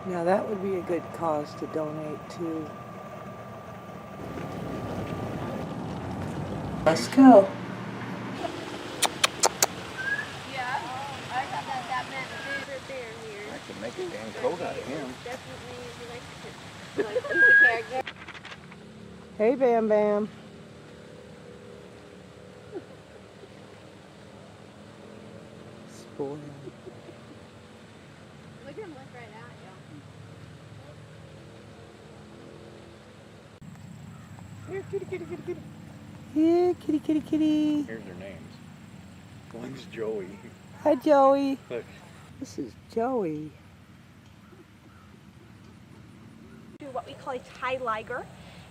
Now that would be a good cause to donate to. Let's go. Yeah, I thought that meant favorite bear here. I could make a damn coat out of him. Definitely like the character. Hey, Bam Bam. Spoiled. Look at him look right at you. Here, kitty, kitty, kitty, kitty. Here, kitty, kitty, kitty. Here's their names. One's Joey. Hi, Joey. Look. This is Joey. What we call a Thai liger.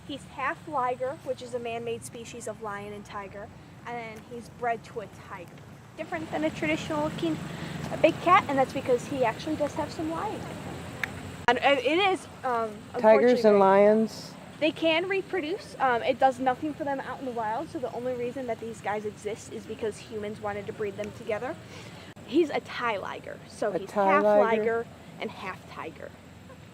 He's half liger, which is a man-made species of lion and tiger, and then he's bred to a tiger. Different than a traditional looking big cat, and that's because he actually does have some lion. And it is Tigers and lions. They can reproduce. It does nothing for them out in the wild, so the only reason that these guys exist is because humans wanted to breed them together. He's a Thai liger, so he's half liger and half tiger.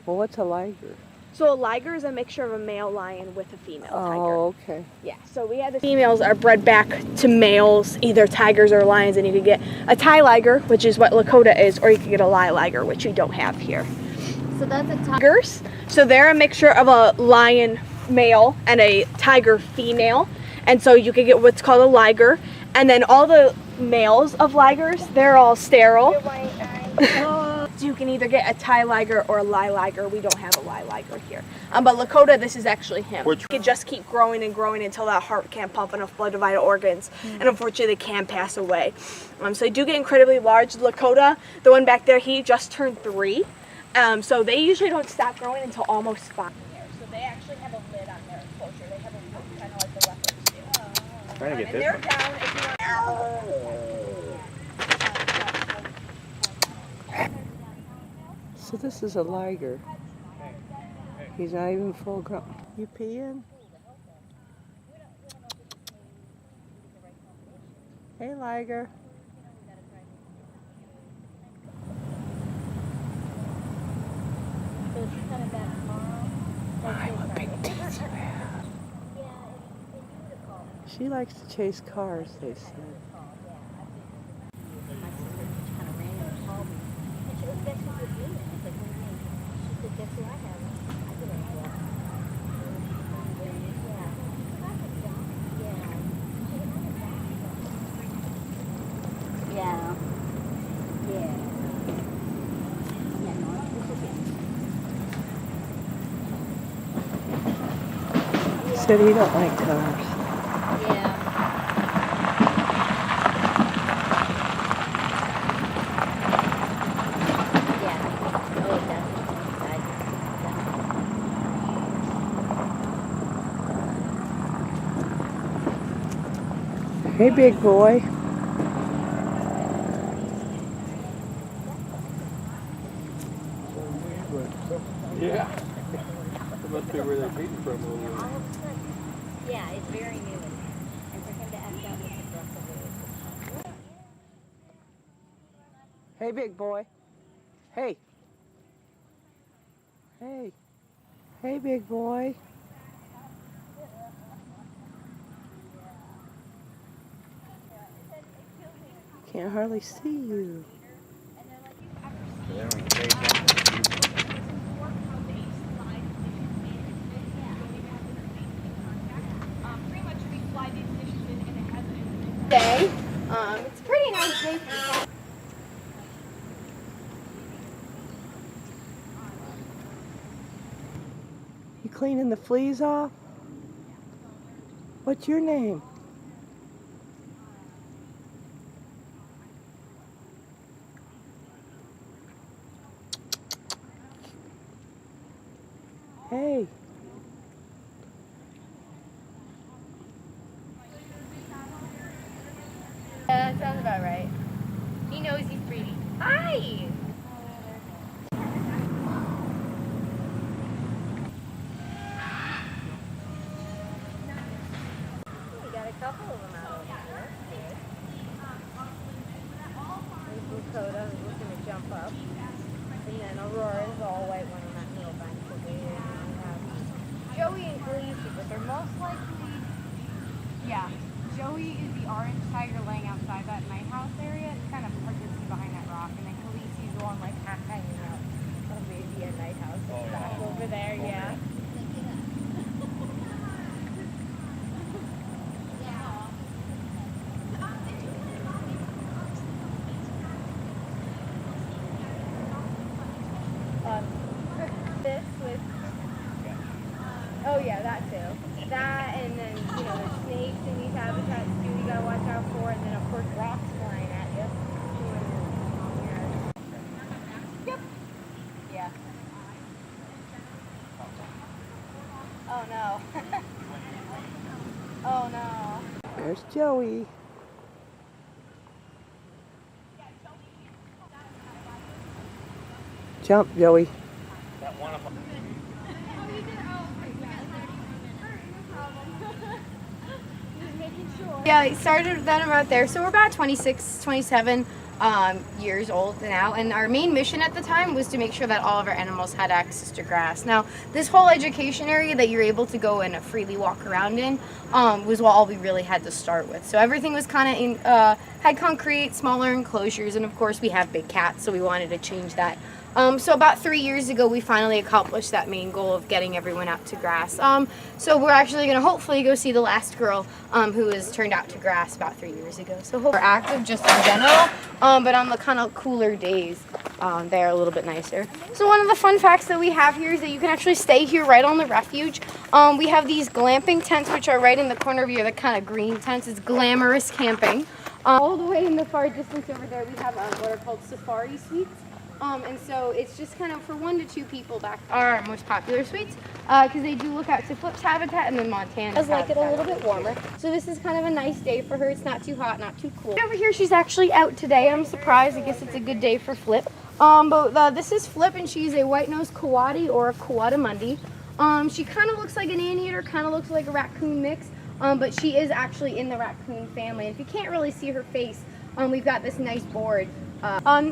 Well, what's a liger? So a liger is a mixture of a male lion with a female tiger. Oh, okay. Yeah, so we had the females are bred back to males, either tigers or lions, and you could get a Thai liger, which is what Lakota is, or you could get a liger, which we don't have here. So that's a Tigers, so they're a mixture of a lion male and a tiger female, and so you could get what's called a liger, and then all the males of ligers, they're all sterile. So you can either get a Thai liger or a liger. We don't have a liger here. But Lakota, this is actually him. He can just keep growing and growing until that heart can't pump enough blood to vital organs. And unfortunately, they can pass away. So they do get incredibly large. Lakota, the one back there, he just turned 3. So they usually don't stop growing until almost 5 years. So they actually have a lid on their enclosure. They have a lid kind of like the leopards do. Trying to get And this they're one. down if you want. So this is a liger. He's not even full grown. You peeing? Hey, liger. I'm a big tits fan. She likes to chase cars, they said. Said he don't like cars. Hey, big boy. Yeah. That must be where they're feeding from a little bit. Yeah, it's very new. And for him to act out this aggressively. Hey, big boy. Hey. Hey. Hey, big boy. Can't hardly see you. They don't even pay attention. Day. It's a pretty nice day for the cat. You cleaning the fleas off? What's your name? Hey. Yeah, that sounds about right. He knows he's breeding. Hi! then Aurora is the all white one on that middle bench over there. And we have Joey and Khaleesi, but they're most likely, yeah. Joey is the orange tiger laying outside that night house area. It's kind of hard to see behind that rock. And then Khaleesi is the one like half hanging out. Oh, maybe a night house. It's back over there, yeah. This with, oh yeah, that too. That, and then, you know, there's snakes in these habitats too you gotta watch out for, and then of course rocks flying at you. Yep. Yeah. Oh no. Oh no. There's Joey. Jump, Joey. That one of them. Yeah, it started then about there. So we're about 26, 27 years old now. And our main mission at the time was to make sure that all of our animals had access to grass. Now, this whole education area that you're able to go and freely walk around in was all we really had to start with. So everything was kind of in, had concrete, smaller enclosures. And of course, we have big cats, so we wanted to change that. So about 3 years ago, we finally accomplished that main goal of getting everyone out to grass. So we're actually going to hopefully go see the last girl who was turned out to grass about 3 years ago. So we're active just in general, but on the kind of cooler days, they're a little bit nicer. So one of the fun facts that we have here is that you can actually stay here right on the refuge. We have these glamping tents, which are right in the corner of here, the kind of green tents. It's glamorous camping. All the way in the far distance over there, we have what are called safari suites. And so it's just kind of for 1 to 2 people back are our most popular suites because they do look out to Flip's habitat and then Montana's Does like it a habitat. little bit warmer. So this is kind of a nice day for her. It's not too hot, not too cool. Over here, she's actually out today. I'm surprised. I guess it's a good day for Flip. This is Flip, and she's a white-nosed coati or a coatimundi. She kind of looks like an anteater, kind of looks like a raccoon mix, but she is actually in the raccoon family. And if you can't really see her face, we've got this nice board.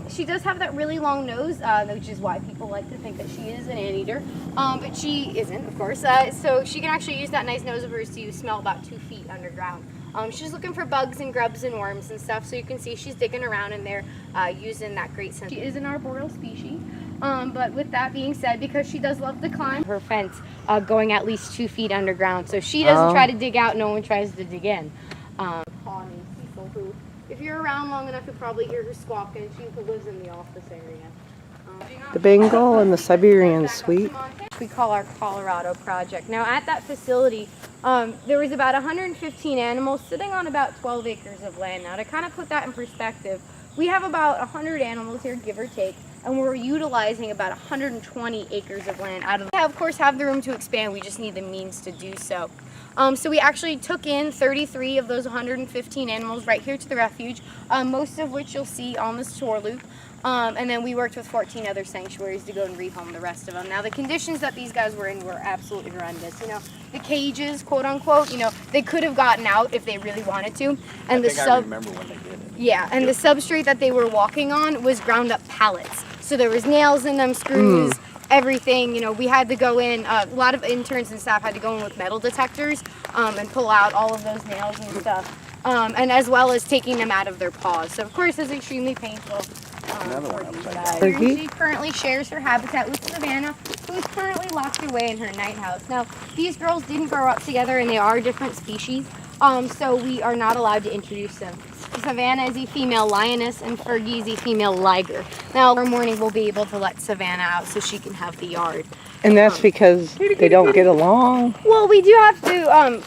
She does have that really long nose, which is why people like to think that she is an anteater, but she isn't, of course. So she can actually use that nice nose of hers to smell about 2 feet underground. She's looking for bugs and grubs and worms and stuff, so you can see she's digging around in there using that great sense. She is an arboreal species, but with that being said, because she does love to climb, her fence going at least 2 feet underground, so she doesn't try to dig out, no one tries to dig in. Cecil, who, if you're around long enough, you'll probably hear her squawking. She lives in the office area. The Bengal and the Siberian suite. We call our Colorado project. Now at that facility, there was about 115 animals sitting on about 12 acres of land. Now to kind of put that in perspective, we have about 100 animals here, give or take, and we're utilizing about 120 acres of land out of it. We of course have the room to expand, we just need the means to do so. So we actually took in 33 of those 115 animals right here to the refuge, most of which you'll see on this tour loop. And then we worked with 14 other sanctuaries to go and rehome the rest of them. Now the conditions that these guys were in were absolutely horrendous. You know, the cages, quote unquote, you know, they could have gotten out if they really wanted to. And I remember when they did it. Yeah, and the substrate that they were walking on was ground up pallets. So there was nails in them, screws, everything. You know, we had to go in, a lot of interns and staff had to go in with metal detectors and pull out all of those nails and stuff. And as well as taking them out of their paws. So of course it's extremely painful. She currently shares her habitat with Savannah, who is currently locked away in her night house. Now, these girls didn't grow up together and they are different species, so we are not allowed to introduce them. Savannah is a female lioness and Fergie is a female liger. Now, tomorrow morning we'll be able to let Savannah out so she can have the yard. And that's because they don't get along? Well, we do have to,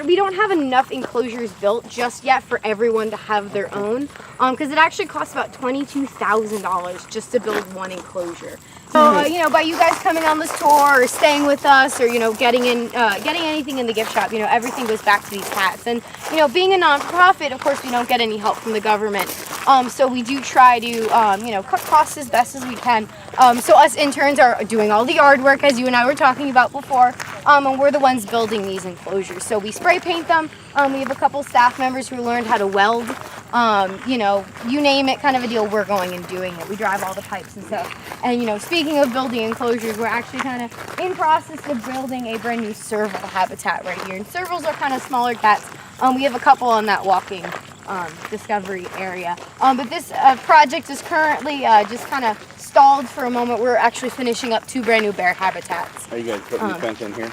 we don't have enough enclosures built just yet for everyone to have their own, because it actually costs about $22,000 just to build one enclosure. So, you know, by you guys coming on this tour or staying with us or, you know, getting anything in the gift shop, you know, everything goes back to these cats. And, you know, being a nonprofit, of course, we don't get any help from the government. So we do try to, you know, cut costs as best as we can. So us interns are doing all the yard work, as you and I were talking about before, and we're the ones building these enclosures. So we spray paint them. We have a couple staff members who learned how to weld, You know, you name it, kind of a deal, we're going and doing it. We drive all the pipes and stuff. And, you know, speaking of building enclosures, we're actually kind of in process of building a brand new serval habitat right here. And servals are kind of smaller cats. We have a couple on that walking discovery area. But this project is currently just kind of stalled for a moment. We're actually finishing up 2 brand new bear habitats. Are you guys putting the fence in here?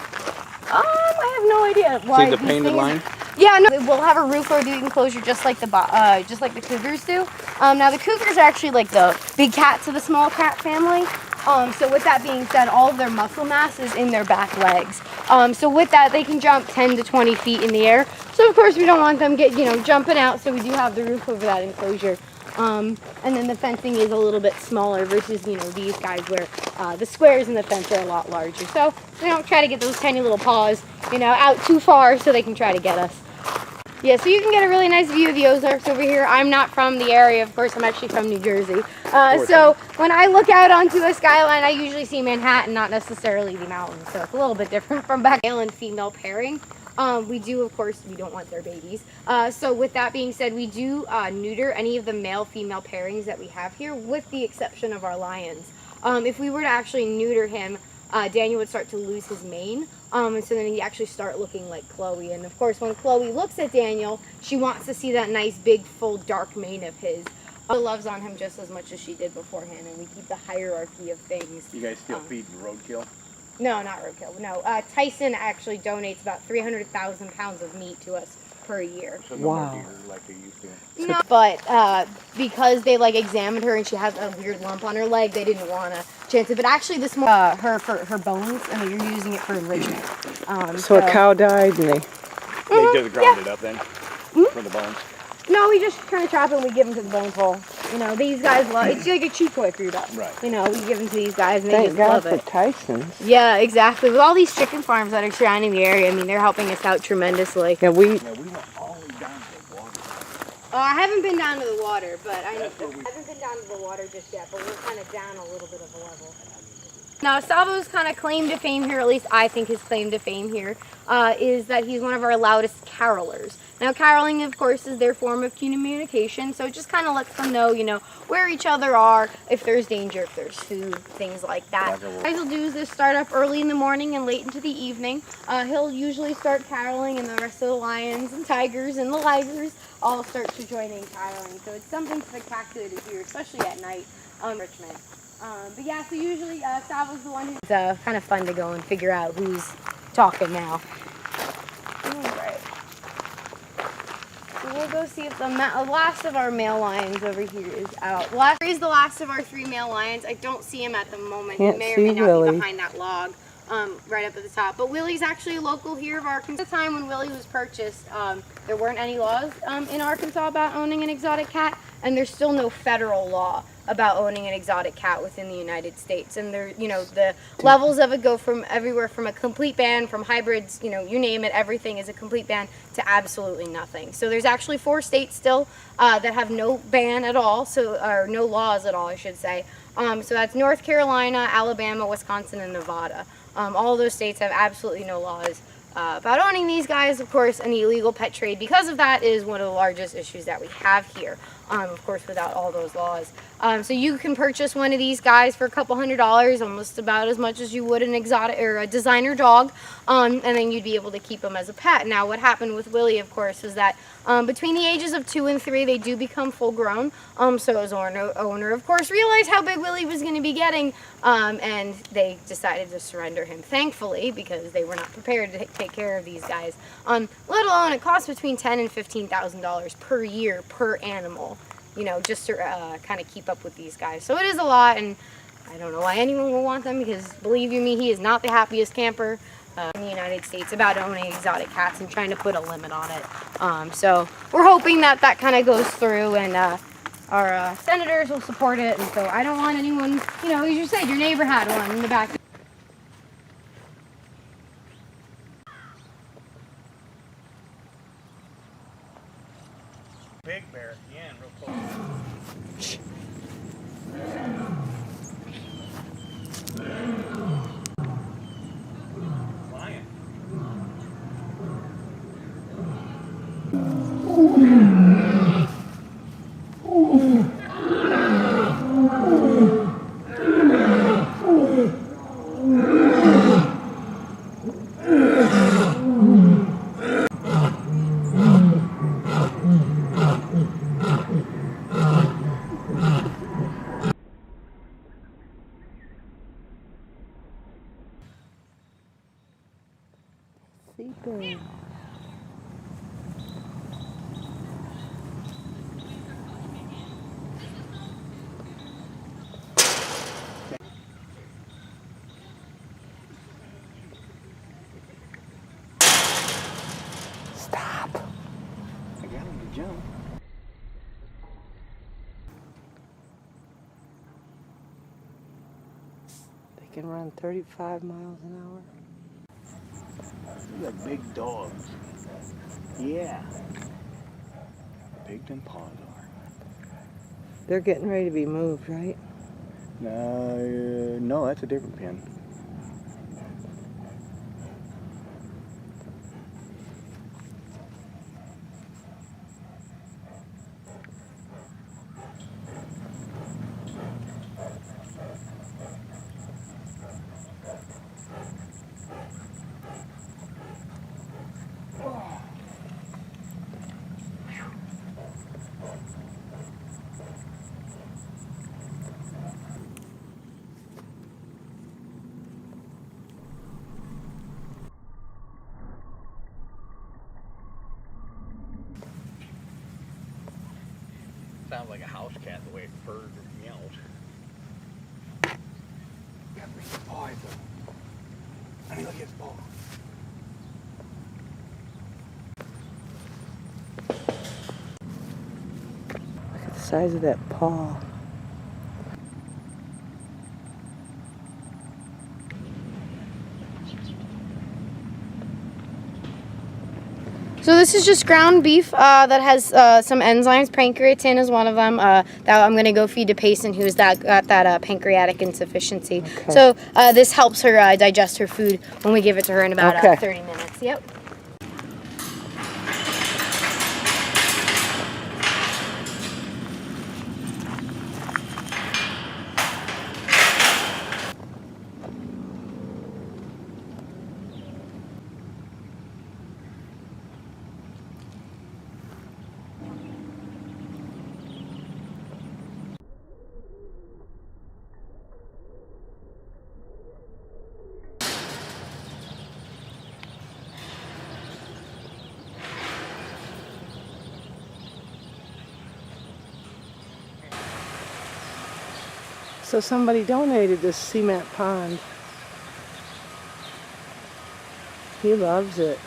I have no idea why. See the painted line? Yeah, no, we'll have a roof over the enclosure just like the cougars do. Now the cougars are actually like the big cats of the small cat family. So with that being said, all of their muscle mass is in their back legs. So with that, they can jump 10 to 20 feet in the air. So of course we don't want them jumping out. So we do have the roof over that enclosure. And then the fencing is a little bit smaller versus, these guys where the squares in the fence are a lot larger. So we don't try to get those tiny little paws, out too far so they can try to get us. Yeah, so you can get a really nice view of the Ozarks over here. I'm not from the area, of course. I'm actually from New Jersey. So when I look out onto a skyline, I usually see Manhattan, not necessarily the mountains. So it's a little bit different from back. Male and female pairing. We do, of course, we don't want their babies. So with that being said, we do neuter any of the male-female pairings that we have here, with the exception of our lions. If we were to actually neuter him, Daniel would start to lose his mane. And so then he'd actually start looking like Chloe. And of course, when Chloe looks at Daniel, she wants to see that nice, big, full, dark mane of his. She loves on him just as much as she did beforehand, and we keep the hierarchy of things. You guys still feed roadkill? No, not roadkill. No, Tyson actually donates about 300,000 pounds of meat to us per year. So no Wow. more deer like they used to. No, but because they examined her and she has a weird lump on her leg, they didn't want to chance it. But actually, this morning, for her bones, and you're using it for enrichment. So a cow died and They just ground it up then for the bones. No, we just kind of chop it and we give them to the bone hole. These guys love it's like a chew toy for your dog. Right. We give them to these guys and they thank just God love for it. Tyson's. Yeah, exactly. With all these chicken farms that are surrounding the area, they're helping us out tremendously. Yeah, Yeah, we went all the way down to the water. Oh, I haven't been down to the water, but I haven't been down to the water just yet, but we're kind of down a little bit of a level. Now, Savo's kind of claim to fame here, at least I think his claim to fame here, is that he's one of our loudest carolers. Now, caroling, of course, is their form of communication, so it just kind of lets them know, where each other are, if there's danger, if there's food, things like that. What he'll do is just start up early in the morning and late into the evening. He'll usually start caroling, and the rest of the lions and tigers and the ligers all start to join in caroling. So it's something spectacular to hear, especially at night on Richmond. But yeah, so usually Savo's the one who's kind of fun to go and figure out who's talking now. Alright. So we'll go see if the last of our male lions over here is out. Here's the last of our 3 male lions. I don't see him at the moment. Can't He may or see may not Willie. be behind that log. Right up at the top. But Willie's actually a local here of Arkansas. At the time when Willie was purchased, there weren't any laws in Arkansas about owning an exotic cat, and there's still no federal law about owning an exotic cat within the United States. And there, the levels of it go from everywhere from a complete ban, from hybrids, you name it, everything is a complete ban, to absolutely nothing. So there's actually 4 states still that have no ban at all, or no laws at all, I should say. So that's North Carolina, Alabama, Wisconsin, and Nevada. All those states have absolutely no laws about owning these guys. Of course, an illegal pet trade, because of that, is one of the largest issues that we have here. Of course, without all those laws. So you can purchase one of these guys for a couple $100, almost about as much as you would an exotic or a designer dog, and then you'd be able to keep him as a pet. Now, what happened with Willie, of course, is that between the ages of 2 and 3, they do become full grown. So his owner, of course, realized how big Willie was going to be getting, and they decided to surrender him, thankfully, because they were not prepared to take care of these guys. Let alone, it costs between $10,000 and $15,000 per year per animal, just to kind of keep up with these guys. So it is a lot, and I don't know why anyone would want them, because believe you me, he is not the happiest camper in the United States about owning exotic cats and trying to put a limit on it. So we're hoping that that kind of goes through, and our senators will support it. And so I don't want anyone, as you said, your neighbor had one in the back. Big bear at the end, real close. Lion. Good. Stop. I got him to jump. They can run 35 miles an hour. They're like big dogs. Yeah. Big than paws are. They're getting ready to be moved, right? No, that's a different pen. Sounds like a house cat the way it purrs or meows. Got a big paw though. I mean, look at his paw. Look at the size of that paw. So this is just ground beef that has some enzymes. Pancreatin is one of them that I'm going to go feed to Payson, who's got that pancreatic insufficiency. Okay. So this helps her digest her food when we give it to her in about Okay. 30 minutes. Yep. So somebody donated this cement pond. He loves it.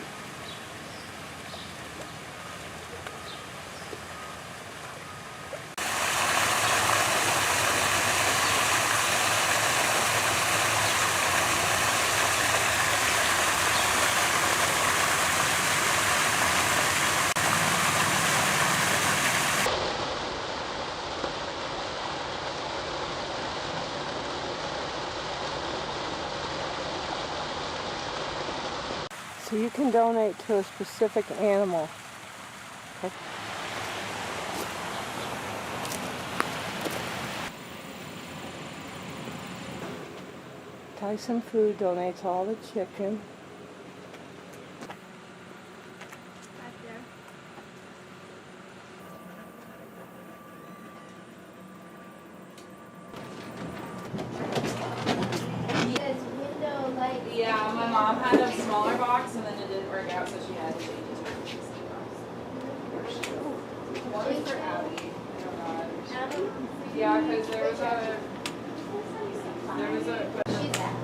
So you can donate to a specific animal. Okay. Tyson Food donates all the chicken. Yeah, my mom had a smaller box and then it didn't work out, so she had to change it to a PC box. One is for Abby. Yeah, because there was a.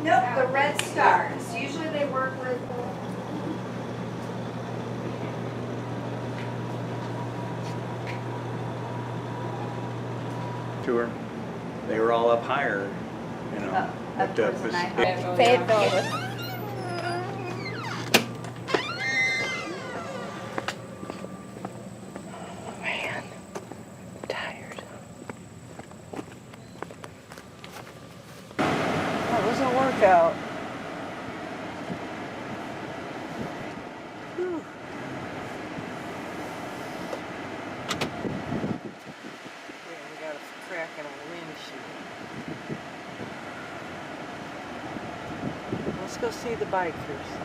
Nope, the red stars. Usually they work with. To her. They were all up higher, you know. But, Fayetteville. Man, I'm tired. That was a workout. Whew. Yeah, we got a crack in our windshield. Let's go see the bikers.